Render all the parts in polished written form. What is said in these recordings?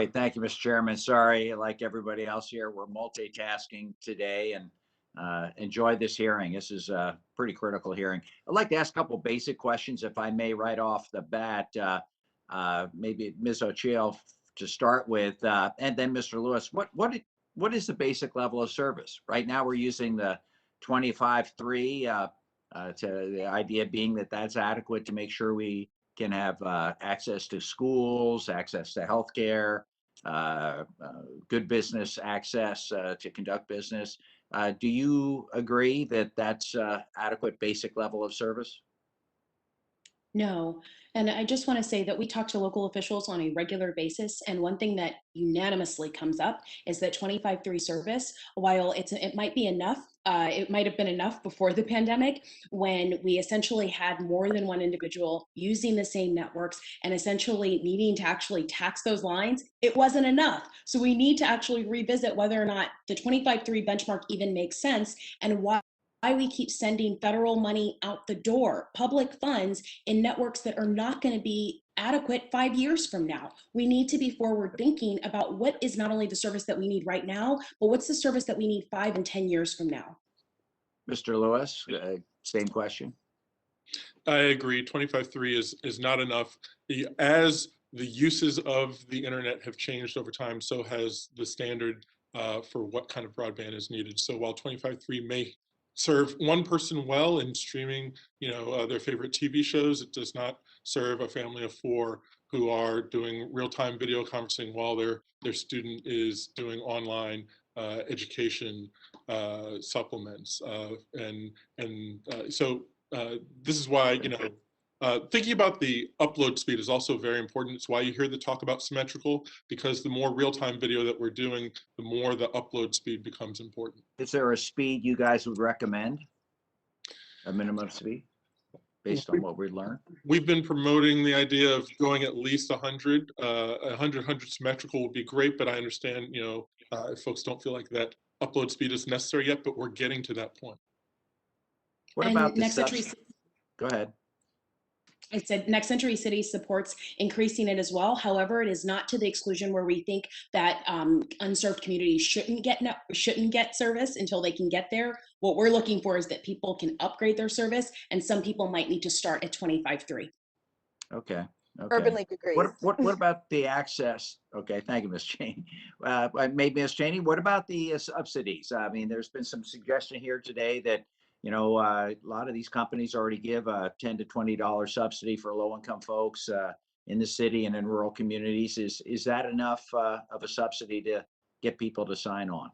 Great. Thank you, Mr. Chairman. Sorry, like everybody else here, we're multitasking today and enjoy this hearing. This is a pretty critical hearing. I'd like to ask a couple basic questions, if I may, right off the bat. Maybe Ms. O'Cheil to start with, and then Mr. Lewis. What is the basic level of service? Right now, we're using the 25.3. To the idea being that that's adequate to make sure we can have access to schools, access to healthcare, good business access to conduct business. Do you agree that that's adequate basic level of service? No. And I just want to say that we talk to local officials on a regular basis. And one thing that unanimously comes up is that 25/3 service, while it might be enough, it might have been enough before the pandemic when we essentially had more than one individual using the same networks and essentially needing to actually tax those lines. It wasn't enough. So we need to actually revisit whether or not the 25/3 benchmark even makes sense and why we keep sending federal money out the door, public funds in networks that are not going to be adequate 5 years from now. We need to be forward thinking about what is not only the service that we need right now, but what's the service that we need 5 and 10 years from now. Mr. Lewis, same question. I agree. 25.3 is not enough. As the uses of the internet have changed over time, so has the standard for what kind of broadband is needed. So while 25.3 may serve one person well in streaming, their favorite TV shows, it does not serve a family of 4 who are doing real-time video conferencing while their student is doing online education supplements. So this is why, thinking about the upload speed is also very important. It's why you hear the talk about symmetrical, because the more real-time video that we're doing, the more the upload speed becomes important. Is there a speed you guys would recommend? A minimum speed based on what we learned? We've been promoting the idea of going at least 100. 100 symmetrical would be great, but I understand, if folks don't feel like that upload speed is necessary yet, but we're getting to that point. What And about the Next Century? Go ahead. I said Next Century City supports increasing it as well. However, it is not to the exclusion where we think that unserved communities shouldn't get service until they can get there. What we're looking for is that people can upgrade their service, and some people might need to start at 25/3. Okay. Urban League agrees. What about the access? Okay, thank you, Ms. Cheney. Maybe Ms. Cheney, what about the subsidies? I mean, there's been some suggestion here today that a lot of these companies already give a $10 to $20 subsidy for low-income folks in the city and in rural communities. Is that enough of a subsidy to get people to sign on?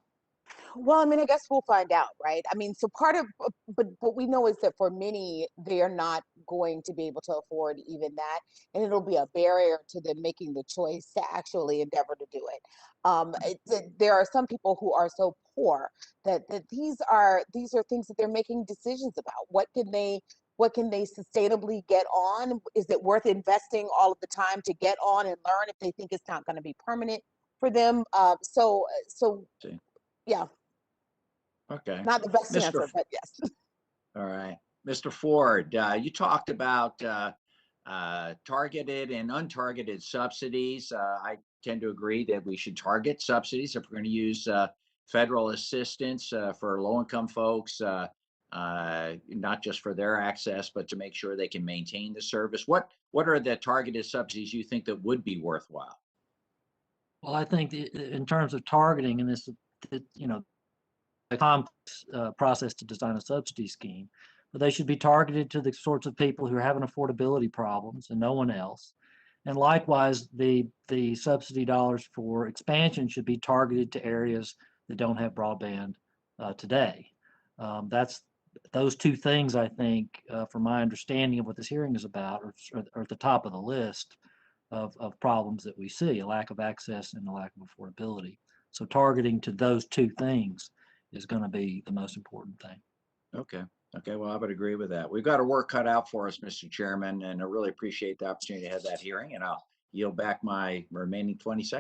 Well, I mean, I guess we'll find out, right? I mean, so but what we know is that for many, they are not going to be able to afford even that, and it'll be a barrier to them making the choice to actually endeavor to do it. There are some people who are so poor that these are things that they're making decisions about. What can they sustainably get on? Is it worth investing all of the time to get on and learn if they think it's not going to be permanent for them? So yeah. Okay. Not the best Mr. answer, but yes. All right. Mr. Ford, you talked about targeted and untargeted subsidies. I tend to agree that we should target subsidies if we're going to use federal assistance for low-income folks, not just for their access, but to make sure they can maintain the service. What are the targeted subsidies you think that would be worthwhile? Well, I think in terms of targeting, and this, a complex process to design a subsidy scheme, but they should be targeted to the sorts of people who are having affordability problems and no one else. And likewise, the subsidy dollars for expansion should be targeted to areas that don't have broadband today. That's those two things, I think, from my understanding of what this hearing is about, are at the top of the list of problems that we see: a lack of access and a lack of affordability. So targeting to those two things is going to be the most important thing. Okay. Well, I would agree with that. We've got our work cut out for us, Mr. Chairman, and I really appreciate the opportunity to have that hearing, and I'll yield back my remaining 20 seconds.